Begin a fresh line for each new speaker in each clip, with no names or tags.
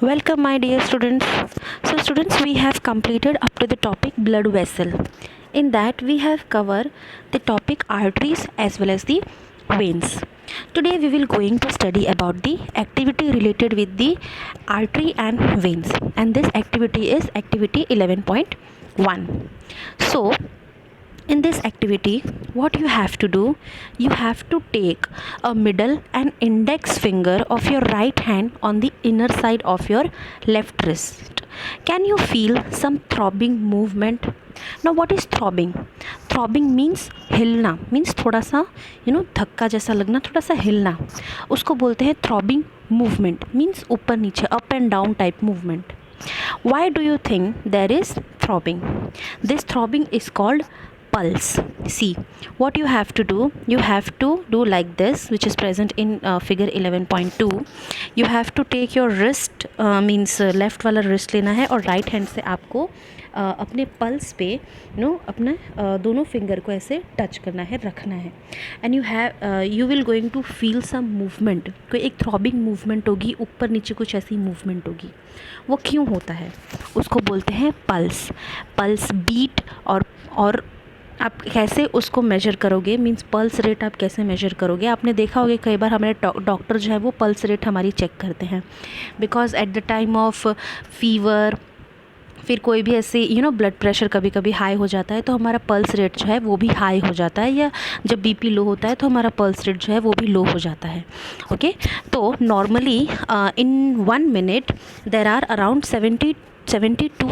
Welcome, my dear students. So, students, we have completed up to the topic blood vessel. In that, we have covered the topic arteries as well as the veins. Today, we will going to study about the activity related with the artery and veins, and this activity is activity 11.1. So, in this activity, what you have to do, you have to take a middle and index finger of your right hand on the inner side of your left wrist. Can you feel some throbbing movement? Now what is throbbing? Throbbing means हिलना, means थोड़ा सा धक्का जैसा लगना, थोड़ा सा हिलना, उसको बोलते हैं थ्रॉबिंग मूवमेंट. मीन्स ऊपर नीचे, up and down type movement. Why do you think there is throbbing? This throbbing is called pulse. See, what you have to do like this, which is present in figure 11.2. You have to take your wrist, means left वाला wrist लेना है और right hand से आपको अपने pulse पे अपना दोनों फिंगर को ऐसे टच करना है, रखना है. And you will going to feel some movement. कोई एक थ्रॉबिंग मूवमेंट होगी, ऊपर नीचे कुछ ऐसी मूवमेंट होगी. वो क्यों होता है? उसको बोलते हैं पल्स. Pulse beat. और आप कैसे उसको मेजर करोगे, मींस पल्स रेट आप कैसे मेजर करोगे? आपने देखा होगा कई बार हमारे डॉक्टर जो है वो पल्स रेट हमारी चेक करते हैं, because at the time of fever, फिर कोई भी ऐसे ब्लड प्रेशर कभी कभी हाई हो जाता है तो हमारा पल्स रेट जो है वो भी हाई हो जाता है, या जब बीपी लो होता है तो हमारा पल्स रेट जो है वो भी लो हो जाता है. ओके, तो normally in 1 minute there are around 72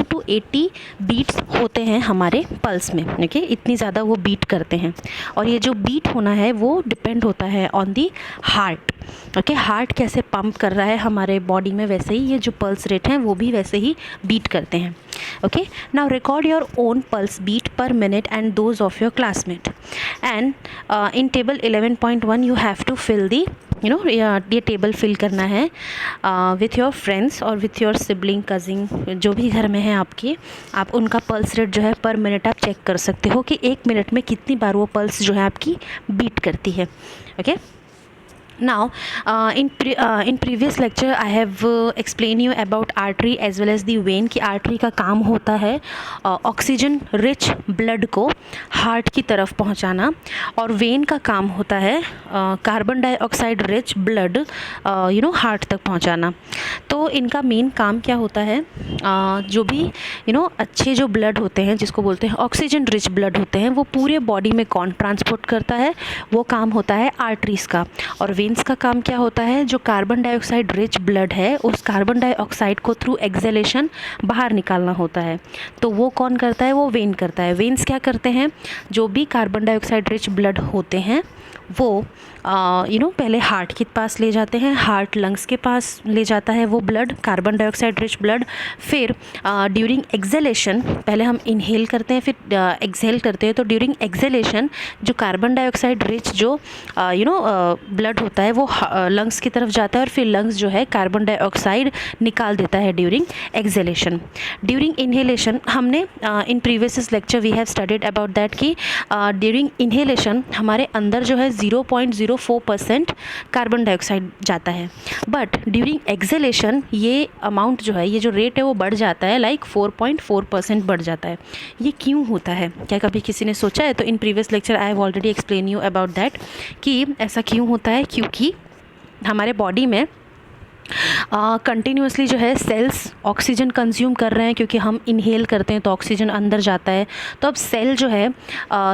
to 80 beats होते हैं हमारे पल्स में. ओके, इतनी ज़्यादा वो बीट करते हैं. और ये जो बीट होना है वो डिपेंड होता है on the heart. Okay, heart कैसे पंप कर रहा है हमारे बॉडी में, वैसे ही ये जो पल्स रेट हैं वो भी वैसे ही बीट करते हैं. Okay, now record your own pulse beat per minute and those of your classmate. And in table 11.1 you have to fill the ये टेबल फिल करना है विथ योर फ्रेंड्स और विथ योर सिबलिंग, कजिन, जो भी घर में है आपके. आप उनका पल्स रेट जो है पर मिनट आप चेक कर सकते हो कि 1 मिनट में कितनी बार वो पल्स जो है आपकी बीट करती है. Okay, now in previous lecture I have explained you about artery as well as the vein. कि आर्टरी का काम होता है ऑक्सीजन रिच ब्लड को हार्ट की तरफ पहुंचाना, और वेन का काम होता है carbon dioxide rich blood heart तक पहुंचाना. तो इनका मेन काम क्या होता है? जो भी अच्छे जो ब्लड होते हैं, जिसको बोलते हैं ऑक्सीजन रिच ब्लड होते हैं, वो पूरे बॉडी में कौन ट्रांसपोर्ट करता है? वो काम होता है आर्टरीज़ का. और वेन्स का काम क्या होता है? जो कार्बन डाइऑक्साइड रिच ब्लड है उस कार्बन डाइऑक्साइड को थ्रू एक्सहेलेशन बाहर निकालना होता है. तो वो कौन करता है? वो वेन करता है. वेन्स क्या करते हैं? जो भी कार्बन डाइऑक्साइड रिच ब्लड होते हैं वो पहले हार्ट के पास ले जाते हैं, हार्ट लंग्स के पास ले जाता है वो blood, carbon dioxide rich blood. फिर ड्यूरिंग एक्सहेलेशन, पहले हम इनहेल करते हैं फिर एक्सहेल करते हैं, तो ड्यूरिंग एक्सहेलेशन जो कार्बन डाइऑक्साइड रिच जो ब्लड होता है वो लंग्स की तरफ जाता है, और फिर लंग्स जो है कार्बन डाइऑक्साइड निकाल देता है ड्यूरिंग एक्सहेलेशन. ड्यूरिंग इनहेलेशन हमने in previous lecture we have studied about that कि ड्यूरिंग इनहेलेशन हमारे अंदर जो है 0.04% कार्बन डाइऑक्साइड जाता है, बट ड्यूरिंग एक्सहेलेशन ये अमाउंट जो है, ये जो रेट है वो बढ़ जाता है, लाइक 4.4% बढ़ जाता है. ये क्यों होता है? क्या कभी किसी ने सोचा है? तो इन previous lecture I have already explain you about that कि ऐसा क्यों होता है. क्योंकि हमारे बॉडी में कंटिन्यूसली जो है सेल्स ऑक्सीजन कंज्यूम कर रहे हैं, क्योंकि हम इनहेल करते हैं तो ऑक्सीजन अंदर जाता है. तो अब सेल जो है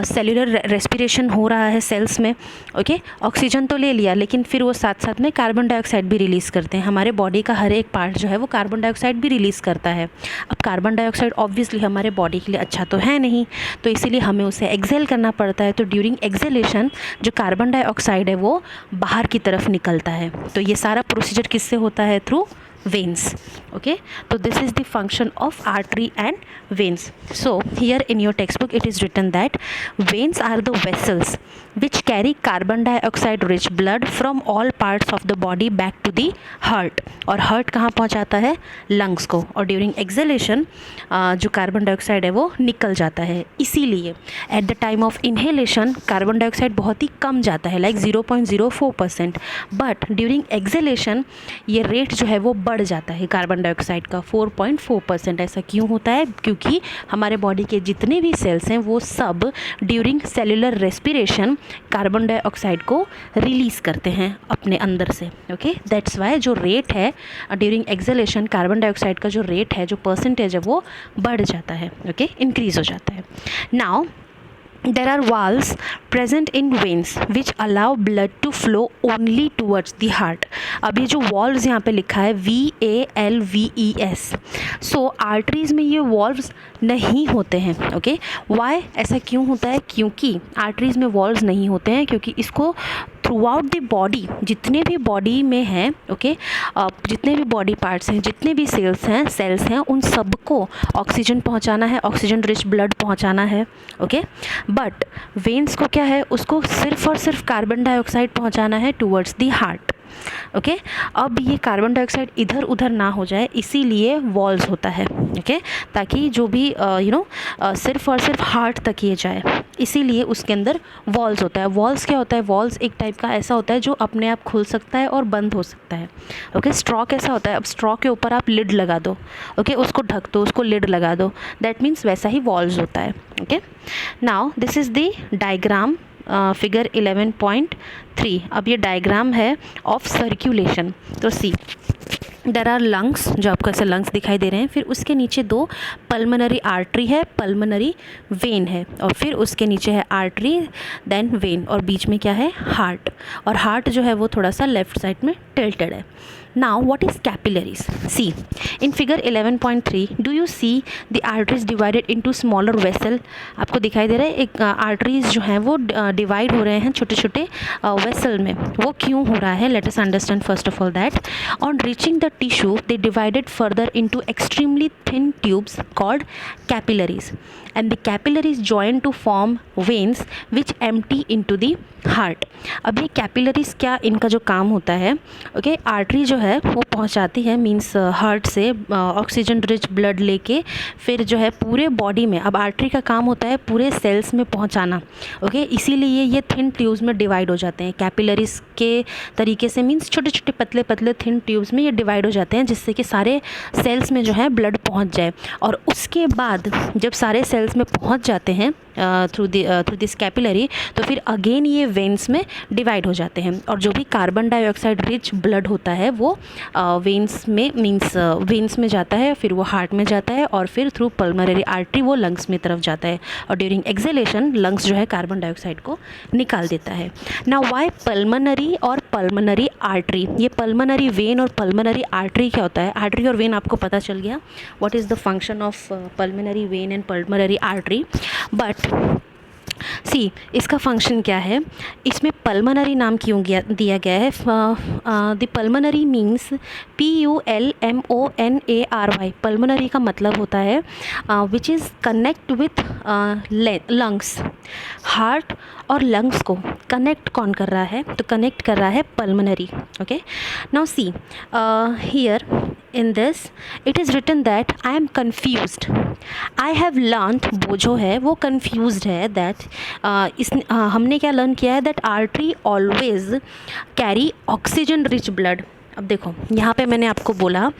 सेल्यूलर रेस्पिरेशन हो रहा है सेल्स में. ओके, ऑक्सीजन तो ले लिया, लेकिन फिर वो साथ साथ में कार्बन डाइऑक्साइड भी रिलीज़ करते हैं. हमारे बॉडी का हर एक पार्ट जो है वो कार्बन डाइऑक्साइड भी रिलीज़ करता है. अब कार्बन डाइऑक्साइड ऑब्वियसली हमारे बॉडी के लिए अच्छा तो है नहीं, तो इसीलिए हमें उसे एक्सहेल करना पड़ता है. तो ड्यूरिंग एक्सहेलेशन जो कार्बन डाइऑक्साइड है वो बाहर की तरफ निकलता है. तो ये सारा प्रोसीजर किससे होता है? Through veins. Okay, so this is the function of artery and veins. So here in your textbook it is written that veins are the vessels which carry carbon dioxide rich blood from all parts of the body back to the heart. और heart कहाँ पहुँचाता है? lungs को. और during exhalation जो carbon dioxide है वो निकल जाता है. इसीलिए at the time of inhalation carbon dioxide बहुत ही कम जाता है, like 0.04%, बट ड्यूरिंग एक्सहेलेशन ये रेट जो है वो बढ़ जाता है कार्बन डाइऑक्साइड का 4.4%। ऐसा क्यों होता है? क्योंकि हमारे बॉडी के जितने भी सेल्स हैं वो सब during cellular respiration carbon dioxide को रिलीज़ करते हैं अपने अंदर से। ओके, दैट्स वाई जो रेट है ड्यूरिंग एक्सहेलेशन कार्बन डाइऑक्साइड का जो रेट है, जो परसेंटेज है, वो बढ़ जाता है। ओके, इंक्रीज़ हो जाता है। Now there are valves present in veins which allow blood to flow only towards the heart। अब ये जो valves यहाँ पे लिखा है VALVES, सो आर्टरीज में ये valves नहीं होते हैं। ओके, why ऐसा क्यों होता है? क्योंकि आर्टरीज में valves नहीं होते हैं क्योंकि इसको थ्रू आउट द बॉडी, जितने भी बॉडी में हैं, ओके, जितने भी बॉडी पार्ट्स हैं, जितने भी सेल्स हैं उन सबको ऑक्सीजन पहुंचाना है, ऑक्सीजन रिच ब्लड पहुंचाना है। ओके, बट वेन्स को क्या है, उसको सिर्फ और सिर्फ कार्बन डाइऑक्साइड पहुंचाना है टूवर्ड्स द हार्ट। ओके, अब ये कार्बन डाइऑक्साइड इधर उधर ना हो जाए, इसीलिए वॉल्स होता है। ओके, ताकि जो भी सिर्फ और सिर्फ हार्ट तक ये जाए, इसीलिए उसके अंदर वॉल्स होता है। वॉल्स क्या होता है? वॉल्स एक टाइप का ऐसा होता है जो अपने आप खुल सकता है और बंद हो सकता है। ओके, स्ट्रॉ कैसा होता है? अब स्ट्रॉ के ऊपर आप लिड लगा दो, ओके, उसको ढक दो, उसको लिड लगा दो, दैट मीन्स वैसा ही वॉल्स होता है। Okay, now this is the diagram figure 11.3। अब ये डायग्राम है ऑफ सर्कुलेशन। तो सी, देर आर लंग्स, जो आपको ऐसे लंग्स दिखाई दे रहे हैं, फिर उसके नीचे दो पल्मनरी आर्टरी है, पल्मनरी वेन है, और फिर उसके नीचे है आर्टरी, देन वेन, और बीच में क्या है? हार्ट। और हार्ट जो है वो थोड़ा सा लेफ्ट साइड में टिल्टेड है। Now what is capillaries? See, in figure 11.3 do you see the arteries divided into smaller vessel? आपको दिखाई दे रहा है एक आर्टरीज जो हैं वो डिवाइड हो रहे हैं छोटे छोटे वेसल में। वो क्यों हो रहा है? Let us understand first of all that on reaching the tissue they divided further into extremely thin tubes called capillaries, and the capillaries join to form veins which empty into the heart. अब ये capillaries क्या, इनका जो काम होता है, okay, artery जो है वो पहुंचाती है, मींस हार्ट से ऑक्सीजन रिच ब्लड लेके फिर जो है पूरे बॉडी में। अब आर्टरी का काम होता है पूरे सेल्स में पहुंचाना। ओके, इसीलिए ये थिन ट्यूब्स में डिवाइड हो जाते हैं कैपिलरीज के तरीके से, मींस छोटे छोटे पतले पतले थिन ट्यूब्स में ये डिवाइड हो जाते हैं, जिससे कि सारे सेल्स में जो है ब्लड पहुँच जाए। और उसके बाद जब सारे सेल्स में पहुँच जाते हैं थ्रू दिस कैपिलरी, तो फिर अगेन ये वेन्स में डिवाइड हो जाते हैं, और जो भी कार्बन डाइऑक्साइड रिच ब्लड होता है वो वेन्स में, मींस वेन्स में जाता है, फिर वो हार्ट में जाता है, और फिर थ्रू पल्मनरी आर्टरी वो लंग्स में तरफ जाता है, और ड्यूरिंग एक्सहेलेशन लंग्स जो है कार्बन डाइऑक्साइड को निकाल देता है। नाउ व्हाई पल्मनरी और पल्मनरी आर्टरी? ये पल्मनरी वेन और पल्मनरी आर्टरी क्या होता है? आर्टरी और वेन आपको पता चल गया, what is the function of pulmonary vein and pulmonary artery. But see, इसका फंक्शन क्या है? इसमें पल्मनरी नाम क्यों दिया गया है? The pulmonary means PULMONARY। Pulmonary का मतलब होता है which is connect with lungs. Heart और लंग्स को कनेक्ट कौन कर रहा है? तो कनेक्ट कर रहा है pulmonary. Okay, now see here in this it is written that I am confused, I have learned, वो जो है वो confused है, that हमने क्या लर्न किया है? that artery always carry oxygen rich blood। अब देखो यहाँ पे मैंने आपको बोला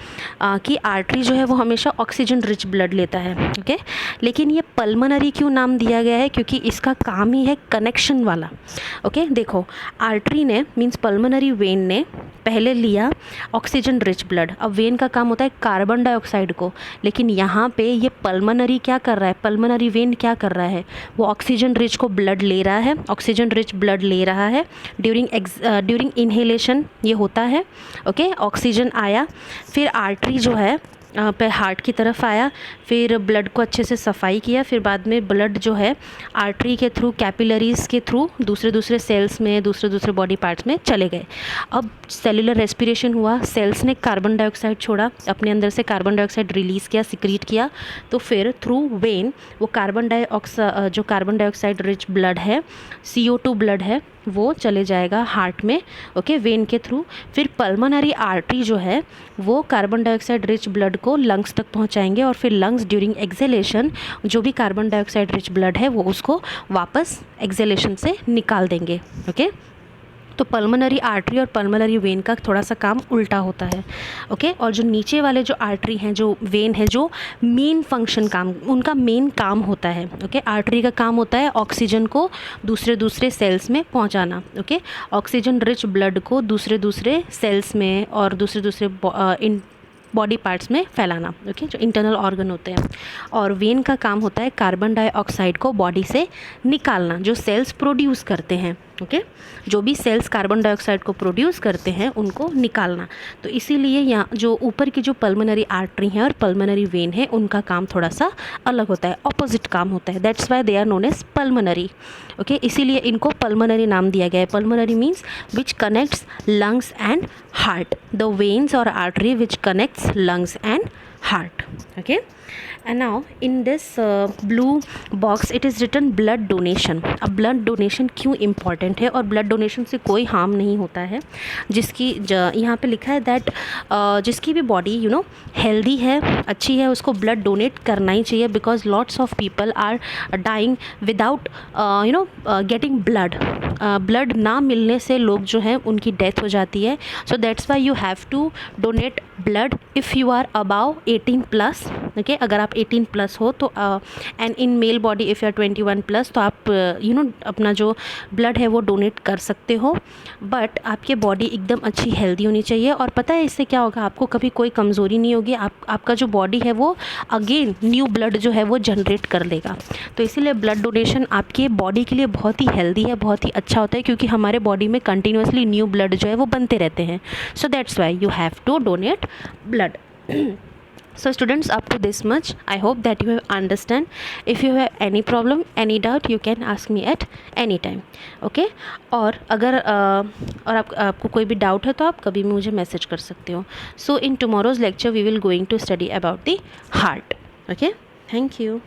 कि आर्टरी जो है वो हमेशा ऑक्सीजन रिच ब्लड लेता है। ओके, लेकिन ये पल्मनरी क्यों नाम दिया गया है? क्योंकि इसका काम ही है कनेक्शन वाला। ओके, देखो आर्टरी ने, मींस पल्मनरी वेन ने पहले लिया ऑक्सीजन रिच ब्लड। अब वेन का काम होता है कार्बन डाइऑक्साइड को, लेकिन यहाँ पे ये पल्मनरी क्या कर रहा है? पल्मनरी वेन क्या कर रहा है? वो ऑक्सीजन रिच को ब्लड ले रहा है, ऑक्सीजन रिच ब्लड ले रहा है। ड्यूरिंग इनहेलेशन ये होता है। ओके, ऑक्सीजन आया, फिर आर्टरी जो है पे हार्ट की तरफ आया, फिर ब्लड को अच्छे से सफाई किया, फिर बाद में ब्लड जो है आर्टरी के थ्रू, कैपिलरीज़ के थ्रू दूसरे सेल्स में, दूसरे बॉडी पार्ट्स में चले गए। अब सेलुलर रेस्पिरेशन हुआ, सेल्स ने कार्बन डाइऑक्साइड छोड़ा, अपने अंदर से कार्बन डाइऑक्साइड रिलीज़ किया, सिक्रीट किया, तो फिर थ्रू वेन वो जो कार्बन डाइऑक्साइड रिच ब्लड है, CO2 ब्लड है, वो चले जाएगा हार्ट में। ओके, वेन के थ्रू। फिर पल्मनरी आर्टरी जो है वो कार्बन डाइऑक्साइड रिच ब्लड को लंग्स तक पहुंचाएंगे, और फिर लंग्स ड्यूरिंग एक्सहेलेशन जो भी कार्बन डाइऑक्साइड रिच ब्लड है वो उसको वापस एक्सहेलेशन से निकाल देंगे। ओके, तो पल्मोनरी आर्टरी और पल्मोनरी वेन का थोड़ा सा काम उल्टा होता है, ओके। और जो नीचे वाले जो आर्टरी हैं, जो वेन है, जो मेन फंक्शन काम, उनका मेन काम होता है, ओके। आर्टरी का काम होता है ऑक्सीजन को दूसरे सेल्स में पहुंचाना, ओके। ऑक्सीजन रिच ब्लड को दूसरे सेल्स में और दूसरे इन बॉडी पार्ट्स में फैलाना, ओके, जो इंटरनल ऑर्गन होते हैं। और वेन का काम होता है कार्बन डाइऑक्साइड को बॉडी से निकालना, जो सेल्स प्रोड्यूस करते हैं, ओके। जो भी सेल्स कार्बन डाइऑक्साइड को प्रोड्यूस करते हैं उनको निकालना। तो इसीलिए यहाँ जो ऊपर की जो पल्मोनरी आर्टरी है और पल्मोनरी वेन है, उनका काम थोड़ा सा अलग होता है, ऑपोजिट काम होता है। That's why they are known as pulmonary, okay. इसीलिए इनको पल्मोनरी नाम दिया गया है। Pulmonary means which connects lungs and heart, the veins और artery which connects lungs and heart, okay। And now in this blue box it is written blood donation। अब blood donation क्यों important है और blood donation से कोई harm नहीं होता है, जिसकी यहाँ पे लिखा है दैट जिसकी भी बॉडी हेल्दी है, अच्छी है, उसको ब्लड डोनेट करना ही चाहिए, because lots of people are dying without getting blood. Blood ना मिलने से लोग जो हैं उनकी डेथ हो जाती है। So that's why you have to donate blood if you are about 18+, okay. अगर आप 18+ हो तो and in male body if you are 21+, तो आप अपना जो ब्लड है वो डोनेट कर सकते हो। बट आपकी बॉडी एकदम अच्छी हेल्दी होनी चाहिए। और पता है इससे क्या होगा, आपको कभी कोई कमज़ोरी नहीं होगी, आपका जो बॉडी है वो अगेन न्यू ब्लड जो है वो जनरेट कर लेगा। तो इसीलिए ब्लड डोनेशन आपके बॉडी के लिए बहुत ही हेल्दी है, बहुत ही अच्छा होता है, क्योंकि हमारे बॉडी में कंटिन्यूसली न्यू ब्लड जो है वो बनते रहते हैं। So that's why you have to donate blood। So students, up to this much, I hope that you have understand. If you have any problem, any doubt, you can ask me at any time, okay। और अगर और आपको कोई भी doubt है तो आप कभी भी मुझे मैसेज कर सकते हो। So in tomorrow's lecture we will going to study about the heart, okay। Thank you।